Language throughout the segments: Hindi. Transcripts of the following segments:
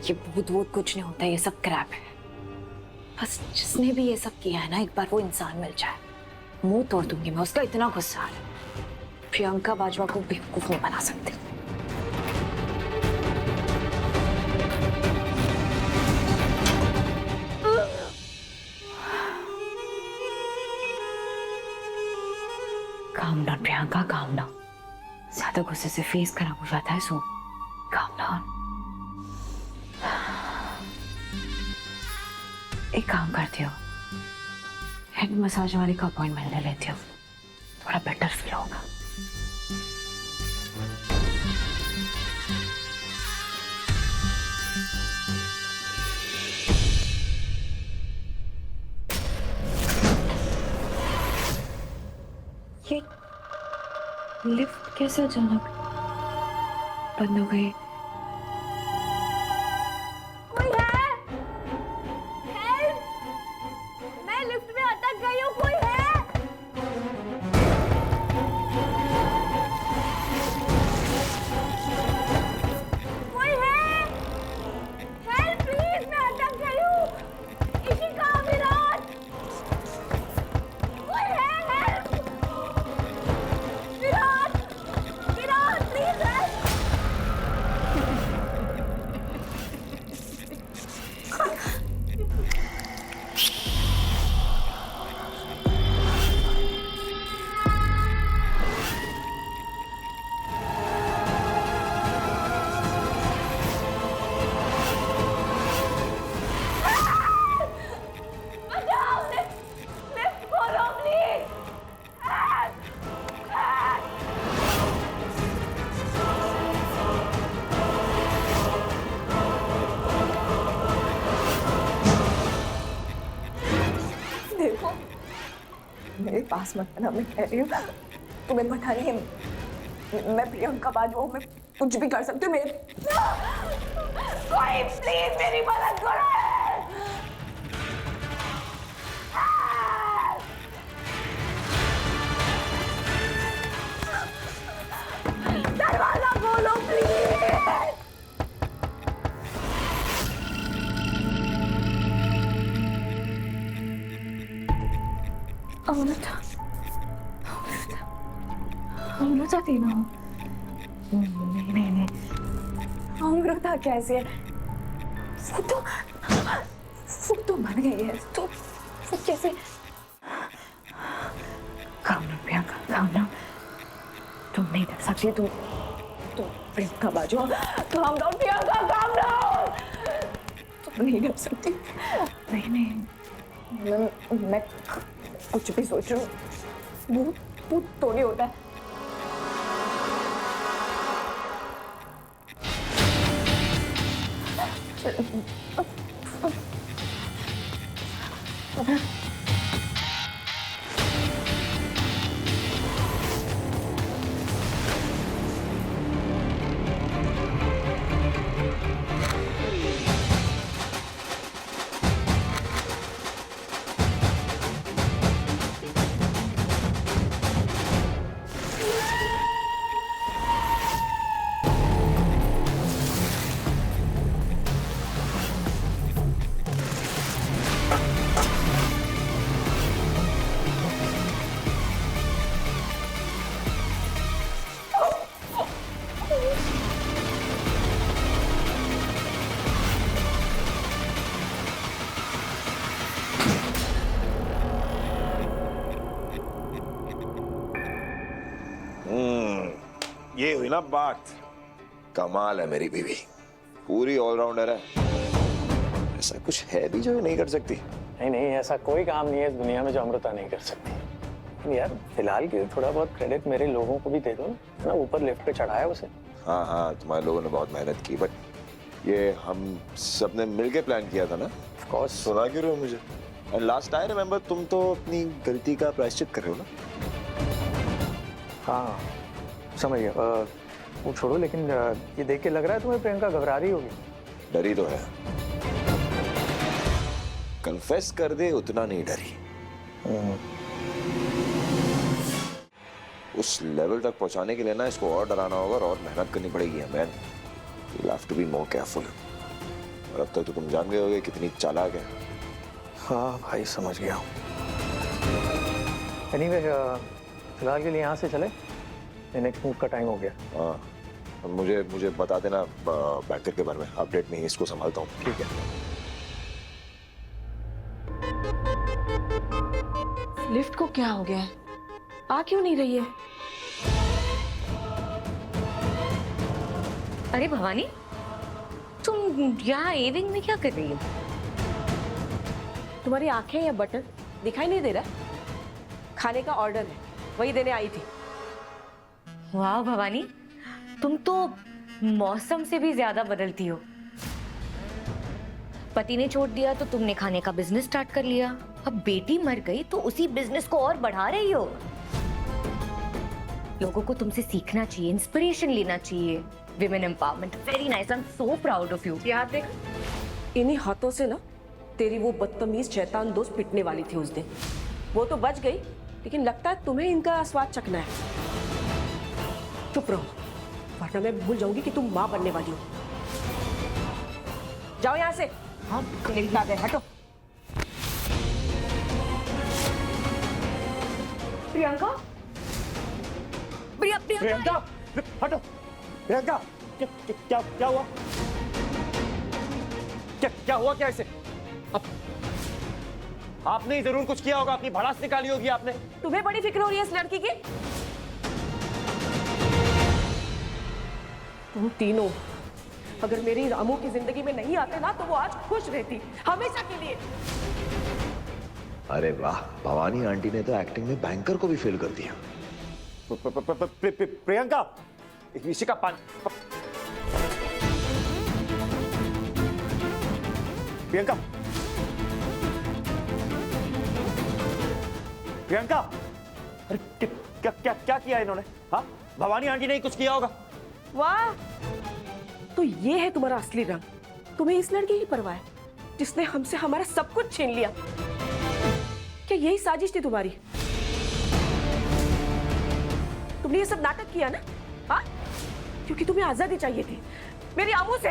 ये भूत वूत कुछ नहीं होता, ये सब क्रैप है। बस जिसने भी ये सब किया है ना, एक बार वो इंसान मिल जाए, मुंह तोड़ दूंगी मैं उसका। इतना गुस्सा आ रहा है। प्रियंका बाजवा को बेवकूफ नहीं बना सकती। Calm down Priyanka, calm down. ज्यादा गुस्से से फेस खराब हो जाता है, सो काम डाउन। एक काम करती हो, हेड मसाज वाले का अपॉइंटमेंट ले लेती हो, थोड़ा बेटर फील होगा। ये लिफ्ट कैसे अचानक बंद हो गई? कोई है? हेल्प! मैं लिफ्ट में अटक गई हूँ, कोई है? कोई है? हेल्प प्लीज, मैं अटक गई हूँ। इशिका, विराट! कोई है? Help! Virat! Virat please help! बचाओ! लिफ्ट खोलो प्लीज! हेल्प! हेल्प! देखो, मेरे पास मत आना, मैं कह रही हूँ। तुम्हें पता नहीं है, मैं प्रियंका बाजवा हूँ, मैं कुछ भी कर सकती हूँ। मेरे कोई प्लीज मेरी मदद करो! दरवाजा खोलो प्लीज! अमृता, अमृता थी ना? नहीं नहीं नहीं, अमृता कैसे है? वो तो मर गई है। तो वो कैसे? Calm down Priyanka, calm down. तुम नहीं डर सकती, तुम Priyanka Bajwa, calm down Priyanka, calm down. तुम नहीं डर सकती। नहीं नहीं। मैं कुछ भी सोच रही हूँ। भूत भूत तो नहीं होता है। ये हुई ना बात। कमाल है मेरी बीवी, पूरी ऑलराउंडर है। ऐसा कुछ है भी जो ये नहीं कर सकती? नहीं नहीं, ऐसा कोई काम नहीं है इस दुनिया में जो अमृता नहीं कर सकती। लेकिन यार फिलहाल के थोड़ा बहुत क्रेडिट मेरे लोगों को भी दे दो ना, ऊपर लिफ्ट पे चढ़ाया उसे। हाँ हाँ, तुम्हारे लोगों ने बहुत मेहनत की, बट ये हम सबने मिलके प्लान किया था ना। Of course. सुना क्यों रहे हो मुझे? एंड लास्ट आई रिमेम्बर तुम तो अपनी गलती का प्रायश्चित कर रहे हो ना। हाँ समझ गया। वो छोड़ो, लेकिन ये देख के लग रहा है तुम्हें प्रियंका घबरा रही होगी। डरी तो है, कन्फेस कर दे उतना नहीं डरी। उस लेवल तक पहुंचाने के लिए ना इसको और डराना होगा और मेहनत करनी पड़ेगी हमें। You'll have to be more careful. और अब तक तो तुम जान गए होगे कितनी चालाक है। हाँ भाई, समझ गया हूँ। एनीवे, फिलहाल के लिए यहाँ से चले, नेक्स्ट मूव का टाइम हो गया। हाँ, मुझे बता देना बैंकर के बारे में, अपडेट नहीं, इसको संभालता हूँ। ठीक है। लिफ्ट को क्या हो गया है? आ क्यों नहीं रही है? अरे भवानी, तुम यहाँ एविंग में क्या कर रही हो? तुम्हारी आंखें या बटन दिखाई नहीं दे रहा? खाने का ऑर्डर है, वही देने आई थी। वाह भवानी, तुम तो मौसम से भी ज्यादा बदलती हो। पति ने छोड़ दिया तो तुमने खाने का बिजनेस स्टार्ट कर लिया, अब बेटी मर गई तो उसी बिजनेस को और बढ़ा रही हो। लोगों को तुमसे सीखना चाहिए, इंस्पिरेशन लेना चाहिए। Women empowerment, very nice, I am so proud of you. याद देख, इन्हीं हाथों से ना तेरी वो बदतमीज शैतान दोस्त पिटने वाली थी उस दिन। वो तो बच गई, लेकिन लगता है तुम्हें इनका स्वाद चखना है। चुप रहो, वरना मैं भूल जाऊंगी कि तुम मां बनने वाली हो। जाओ यहां से। हाँ, आ गए, हटो। प्रियंका, प्रियंका, हटो। प्रियंका, क्या हुआ? क्या हुआ? क्या इसे? आपने जरूर कुछ किया होगा, अपनी भड़ास निकाली होगी आपने। तुम्हें बड़ी फिक्र हो रही है इस लड़की की? तुम तीनों अगर मेरी रामू की जिंदगी में नहीं आते ना, तो वो आज खुश रहती, हमेशा के लिए। अरे वाह, भवानी आंटी ने तो एक्टिंग में बैंकर को भी फेल कर दिया। प्रियंका, इशिका, प्रियंका, प्रियंका, अरे क्या किया इन्होंने? हाँ, भवानी आंटी ने ही कुछ किया होगा। वाह, तो ये है तुम्हारा असली रंग। तुम्हें इस लड़की की परवाह है जिसने हमसे हमारा सब कुछ छीन लिया। क्या यही साजिश थी तुम्हारी? तुमने ये सब नाटक किया ना? हाँ, क्योंकि तुम्हें आजादी चाहिए थी मेरी आमू से,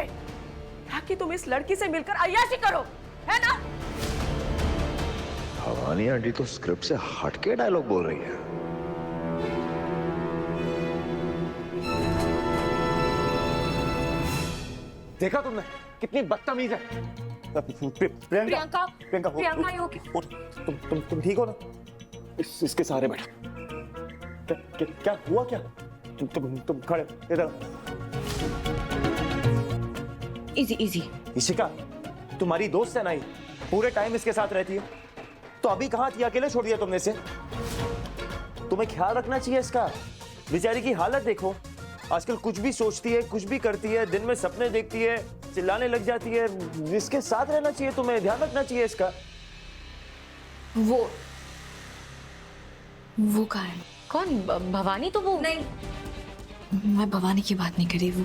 ताकि तुम इस लड़की से मिलकर अय्याशी करो, है ना? भवानी आंटी तो स्क्रिप्ट से हटके डायलॉग बोल रही है। देखा तुमने कितनी बदतमीज है। Priyanka, Priyanka, you okay? तुम ठीक हो ना? इसके सहारे बैठो। क्या हुआ? क्या तुम खड़े इधर। Easy easy. इशिका, तुम्हारी दोस्त है ना, ये पूरे टाइम इसके साथ रहती है, तो अभी कहाँ थी? अकेले छोड़ दिया तुमने इसे? तुम्हें ख्याल रखना चाहिए इसका। बेचारी की हालत देखो, आजकल कुछ भी सोचती है, कुछ भी करती है, दिन में सपने देखती है, चिल्लाने लग जाती है। इसके साथ रहना चाहिए तुम्हें, ध्यान रखना चाहिए इसका। वो कहाँ है? कौन? भवानी? तो वो नहीं, मैं भवानी की बात नहीं करी। वो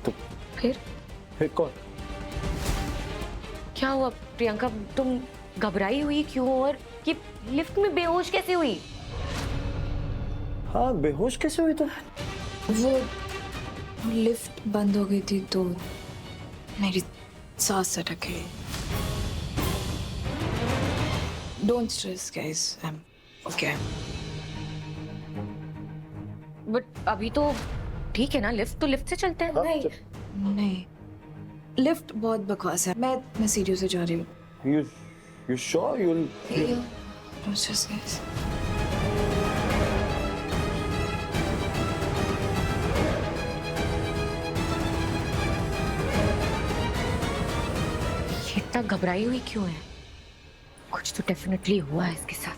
तो फिर कौन? क्या हुआ प्रियंका? तुम घबराई हुई क्यों? और ये लिफ्ट में बेहोश कैसे हुई? हाँ, बेहोश कैसे हुई? तो वो लिफ्ट बंद हो गई थी तो मेरी सांस अटक गई। Don't stress guys, I am okay. But अभी तो ठीक है ना? लिफ्ट तो लिफ्ट से चलते हैं। नहीं, लिफ्ट बहुत बकवास है। मैं सीढ़ियों से जा रही हूँ। You sure you'll? Don't stress guys. इतना घबराई हुई क्यों है? कुछ तो डेफिनेटली हुआ है इसके साथ।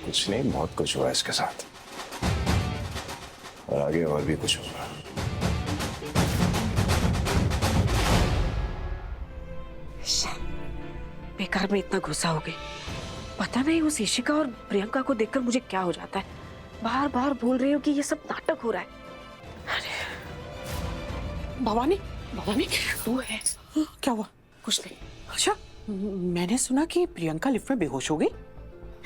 कुछ नहीं, बहुत कुछ हुआ इसके साथ, और आगे और भी कुछ होगा। बेकार में इतना गुस्सा हो गई। पता नहीं उस इशिका और प्रियंका को देखकर मुझे क्या हो जाता है। बार बार बोल रही हूँ कि ये सब नाटक हो रहा है। भवानी, भवानी, तू है? क्या हुआ? कुछ नहीं। अच्छा, मैंने सुना कि प्रियंका लिफ्ट में बेहोश हो गई।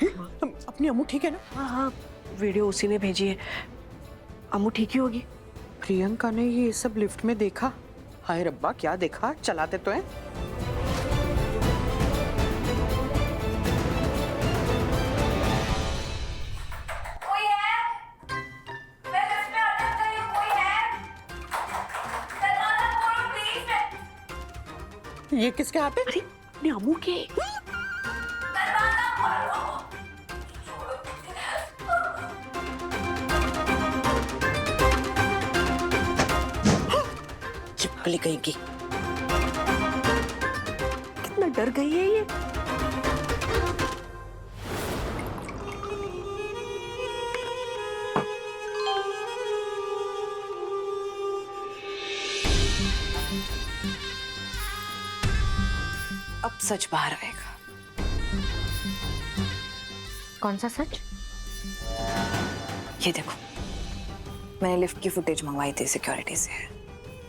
अपनी अम्मू ठीक है ना? हाँ हाँ, वीडियो उसी ने भेजी है। अम्मू ठीक ही होगी। प्रियंका ने ये सब लिफ्ट में देखा? हाय रब्बा, क्या देखा? चलाते तो हैं। कोई है? मैं लिफ्ट में अटक गई हूँ, कोई है? दरवाजा खोलो प्लीज। ये किसके हाथ है? अरे अपने अमू के। दरवाजा खोलो। चिपकली गई की। कितना डर गई है ये। अब सच बाहर आएगा। कौन सा सच? ये देखो, मैंने लिफ्ट की फुटेज मंगवाई थी सिक्योरिटी से।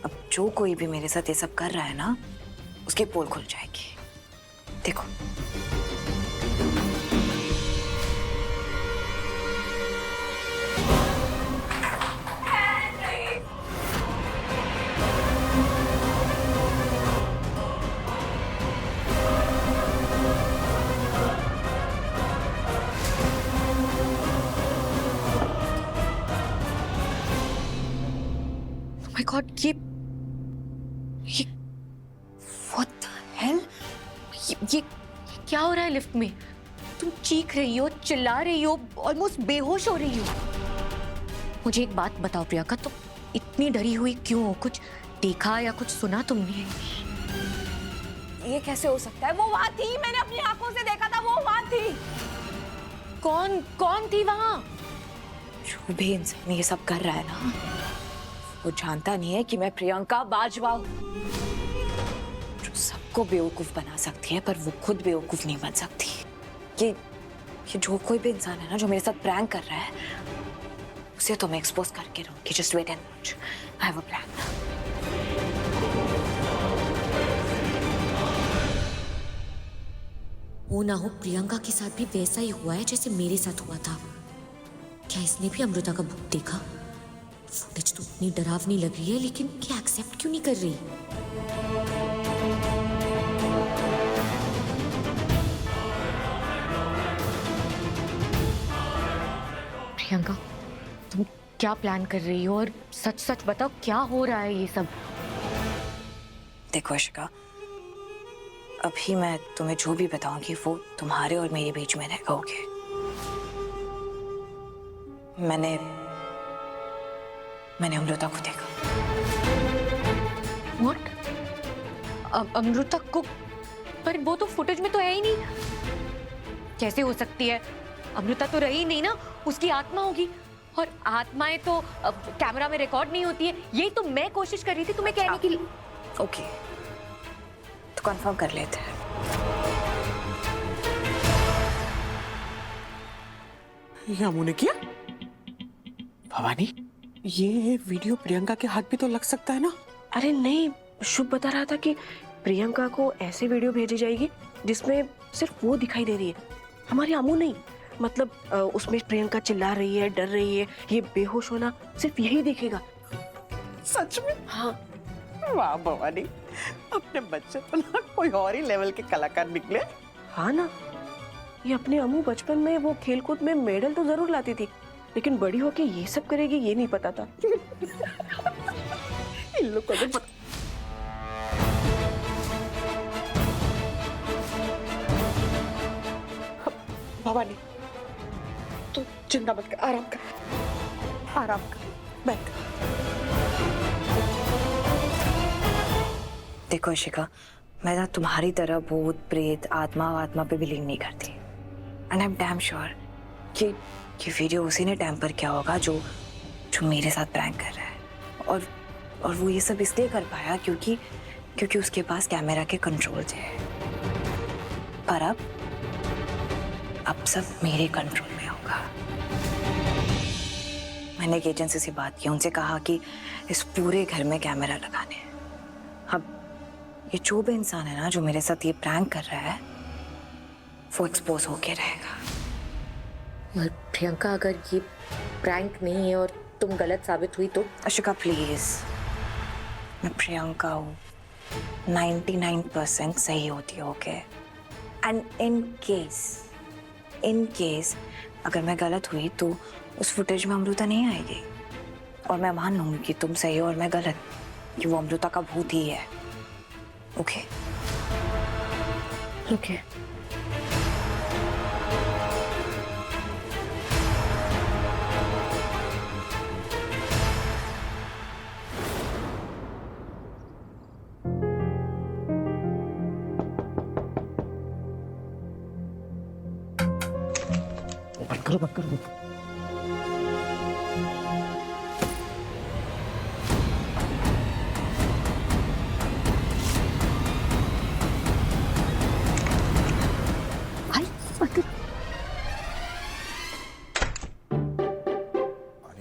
अब जो कोई भी मेरे साथ ये सब कर रहा है ना, उसकी पोल खुल जाएगी। देखो। माय गॉड, ये What the hell? ये क्या हो रहा है लिफ्ट में? तुम चीख रही हो, चिल्ला रही हो, ऑलमोस्ट बेहोश हो रही हो। मुझे एक बात बताओ प्रियंका, तुम इतनी डरी हुई क्यों हो? कुछ देखा या कुछ सुना तुमने? ये कैसे हो सकता है? वो वहां थी, मैंने अपनी आंखों से देखा था, वो वहां थी। कौन कौन थी वहां? जो भी इंसान ये सब कर रहा है ना, वो जानता नहीं है कि मैं प्रियंका बाजवा हूँ, जो सबको बेवकूफ बना सकती है, पर वो खुद बेवकूफ नहीं बन सकती। ये जो कोई भी इंसान है ना जो मेरे साथ प्रैंक कर रहा है, उसे तो मैं एक्सपोज करके रहूंगी। Just wait and watch, I have a plan. हो ना हो प्रियंका के साथ भी वैसा ही हुआ है जैसे मेरे साथ हुआ था। क्या इसने भी अमृता का बुक देखा? फुटेज तो इतनी डरावनी लग रही है, लेकिन क्या एक्सेप्ट क्यों नहीं कर रही? प्रियंका, तुम क्या प्लान कर रही हो? और सच सच बताओ, क्या हो रहा है ये सब? देखो अशिका, अभी मैं तुम्हें जो भी बताऊंगी वो तुम्हारे और मेरे बीच में रहेगा, ओके? मैंने अमृता को देखा। What? अमृता को? पर वो तो फुटेज में तो है ही नहीं। कैसे हो सकती है? अमृता तो रही नहीं ना, उसकी आत्मा होगी। और आत्माएं तो कैमरा में रिकॉर्ड नहीं होती है। यही तो मैं कोशिश कर रही थी तुम्हें कहने के लिए। ओके, तो कंफर्म कर लेते हैं। ये अमू ने किया? भवानी, ये वीडियो प्रियंका के हाथ भी तो लग सकता है ना? अरे नहीं, शुभ बता रहा था कि प्रियंका को ऐसी वीडियो भेजी जाएगी जिसमें सिर्फ वो दिखाई दे रही है, हमारी अमू नहीं। मतलब उसमें प्रियंका चिल्ला रही है, डर रही है, ये बेहोश होना सिर्फ यही दिखेगा। सच में? हाँ। वाह भवानी, अपने बच्चे तो ना कोई और ही लेवल के कलाकार निकले। हाँ ना, ये अपने अमू बचपन में वो खेलकूद में मेडल तो जरूर लाती थी, लेकिन बड़ी होके ये सब करेगी ये नहीं पता था। इन लोग को तो पता। भवानी, तू चिंता मत कर, आराम कर, आराम कर, बैठ। देखो अशिका, मैं ना तुम्हारी तरह भूत प्रेत आत्मा पे बिलीव नहीं करती। And I am damn sure कि ये वीडियो उसी ने टैम्पर किया होगा जो मेरे साथ प्रैंक कर रहा है। और वो ये सब इसलिए कर पाया क्योंकि उसके पास कैमरा के कंट्रोल थे। पर अब सब मेरे कंट्रोल में होगा। मैंने एक एजेंसी से बात की, उनसे कहा कि इस पूरे घर में कैमरा लगाने। अब ये जो भी इंसान है ना जो मेरे साथ ये प्रैंक कर रहा है, वो एक्सपोज होके रहेगा। और प्रियंका, अगर ये प्रैंक नहीं है और तुम गलत साबित हुई तो? अशिका प्लीज, मैं प्रियंका हूँ, 99% सही होती है, ओके? एंड इन केस अगर मैं गलत हुई तो उस फुटेज में अमृता नहीं आएगी, और मैं मान लूंगी कि तुम सही हो और मैं गलत, कि वो अमृता का भूत ही है, ओके? ओके। बंद करो, बंद करो।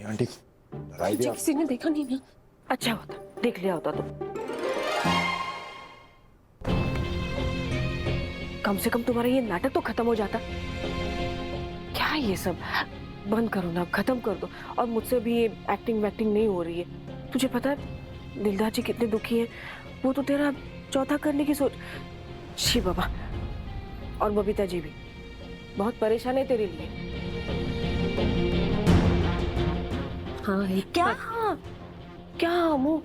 आंटी, लड़ाई भी किसी ने देखा नहीं ना? अच्छा होता, देख लिया होता तो। कम से कम तुम्हारा ये नाटक तो खत्म हो जाता। क्या है ये सब? बंद करो ना, खत्म कर दो। और मुझसे भी ये एक्टिंग वैक्टिंग नहीं हो रही है। तुझे पता है दिलदार जी कितने दुखी हैं? वो तो तेरा चौथा करने की सोच। शी बाबा। और बबीता जी भी बहुत परेशान है तेरे लिए। हाँ क्या हाँ? क्या अमू?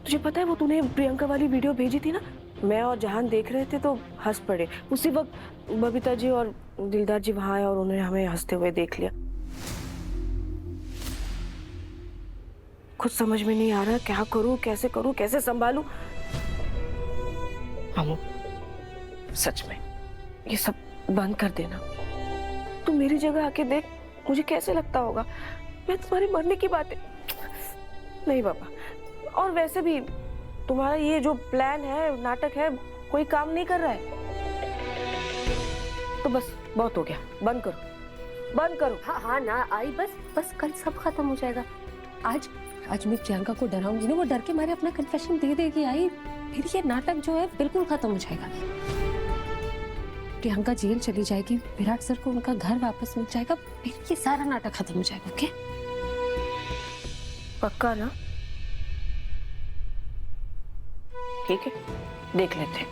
तुझे पता है वो तूने प्रियंका वाली वीडियो भेजी थी ना, मैं और जहान देख रहे थे तो हंस पड़े। उसी वक्त बबीता जी और दिलदार जी वहां आए और उन्होंने हमें हंसते हुए देख लिया। कुछ समझ में नहीं आ रहा क्या करूं, कैसे संभालूं। अमू सच में ये सब बंद कर देना। तू मेरी जगह आके देख मुझे कैसे लगता होगा। मैं तुम्हारे मरने की बातें नहीं बाबा। और वैसे भी तुम्हारा ये जो प्लान है, नाटक है, कोई काम नहीं कर रहा है। तो बस बहुत हो गया, बंद करो। हाँ ना आई, बस कल सब खत्म हो जाएगा। आज मैं प्रियंका को डराऊंगी ना, वो डर के मारे अपना कन्फेशन दे देगी। आई फिर ये नाटक जो है बिल्कुल खत्म हो जाएगा। प्रियंका जेल चली जाएगी, विराट सर को उनका घर वापस मिल जाएगा, फिर ये सारा नाटक खत्म हो जाएगा। ओके पक्का ना? ठीक है, देख लेते हैं।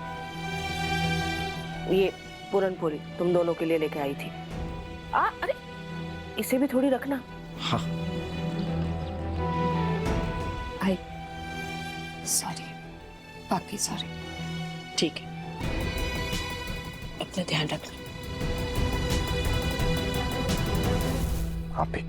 ये पूरनपूरी तुम दोनों के लिए लेके आई थी। अरे इसे भी थोड़ी रखना। हाँ। आई सॉरी, बाकी सॉरी। ठीक है, अपना ध्यान रखना। आप भी।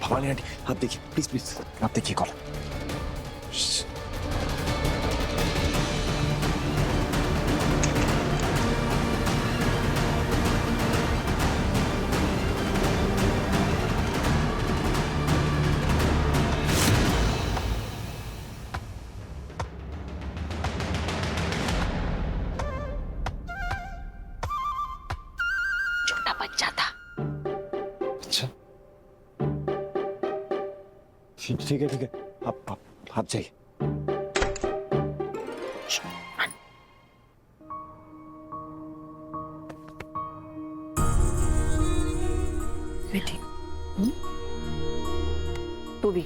भवानी आंटी, आप देखिए प्लीज, आप देखिए कॉल। छोटा बच्चा था। अच्छा, ठीक है, आप जाइए। बेटी तू भी।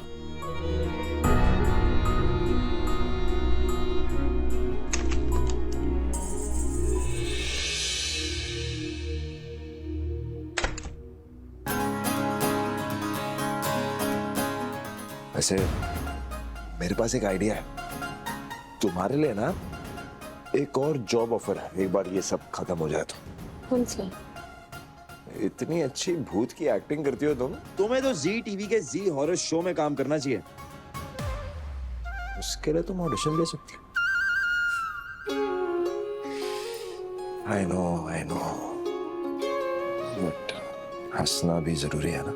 वैसे मेरे पास एक आइडिया है तुम्हारे लिए ना, एक और जॉब ऑफर है, एक बार ये सब खत्म हो जाए तो। कौन सा? इतनी अच्छी भूत की एक्टिंग करती हो तुम्हें तो जी टीवी के जी हॉरर शो में काम करना चाहिए। उसके लिए तुम ऑडिशन दे सकती हो। आई नो बट हंसना भी जरूरी है ना,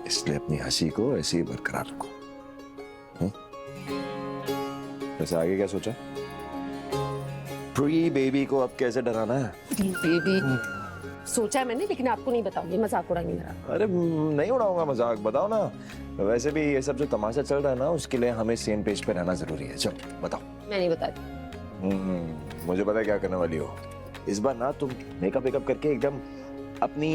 इसलिए अपनी हंसी को ऐसे ही बरकरार रखो। वैसे आगे क्या सोचा? प्री बेबी को अब कैसे डराना है? बेबी सोचा है मैंने, लेकिन आपको नहीं बताऊंगी, मजाक उड़ाएंगे मेरा। अरे नहीं उड़ाऊंगा मजाक, बताओ ना। वैसे भी ये सब जो तमाशा चल रहा है ना, उसके लिए हमें सेम पेज पे रहना जरूरी है। चलो बताओ। मैं नहीं बताती। मुझे पता है क्या करने वाली हो। इस बार ना तुम मेकअप वेकअप करके एकदम अपनी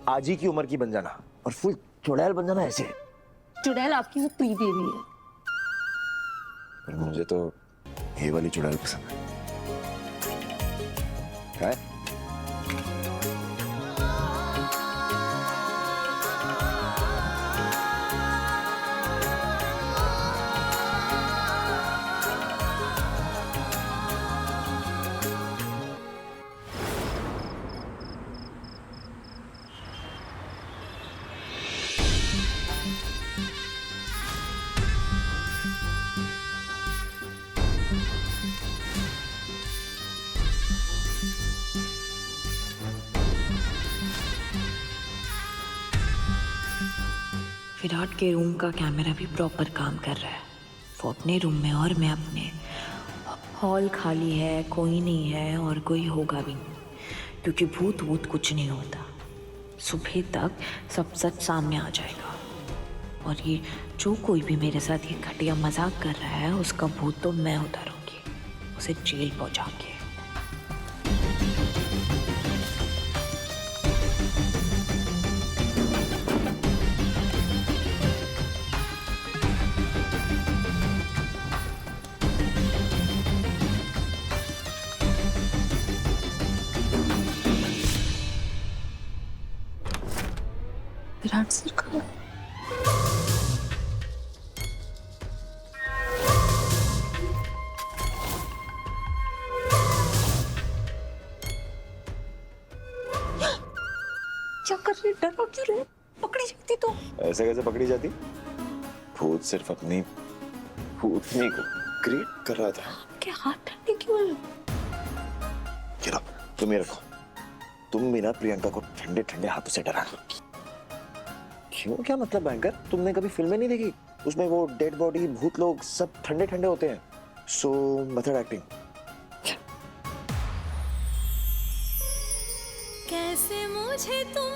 आजी की उम्र की बन जाना और फुल चुड़ैल बन जाना ऐसे। चुड़ैल आपकी वो प्री बेबी है। पर मुझे तो ये वाली चुड़ैल पसंद है। विराट के रूम का कैमरा भी प्रॉपर काम कर रहा है। वो अपने रूम में और मैं अपने। हॉल खाली है, कोई नहीं है और कोई होगा भी नहीं, क्योंकि भूत वूत कुछ नहीं होता। सुबह तक सब सच सामने आ जाएगा और ये जो कोई भी मेरे साथ ये घटिया मजाक कर रहा है उसका भूत तो मैं उतारूंगी, उसे जेल पहुंचा के। विराट सर कहाँ? क्या कर रही? डरा क्यों रहे? पकड़ी जाती तो। ऐसे कैसे पकड़ी जाती? भूत सिर्फ अपनी भूतनी को क्रिएट कर रहा था। क्या हाथ ठंडे क्यों है? ये लो, तुम ये रखो। तुम भी ना प्रियंका को ठंडे ठंडे हाथों से डरा। क्यों, क्या मतलब बैंकर? तुमने कभी फिल्में नहीं देखी? उसमें वो डेड बॉडी भूत लोग सब ठंडे ठंडे होते हैं। सो मेथड एक्टिंग। कैसे मुझे तुम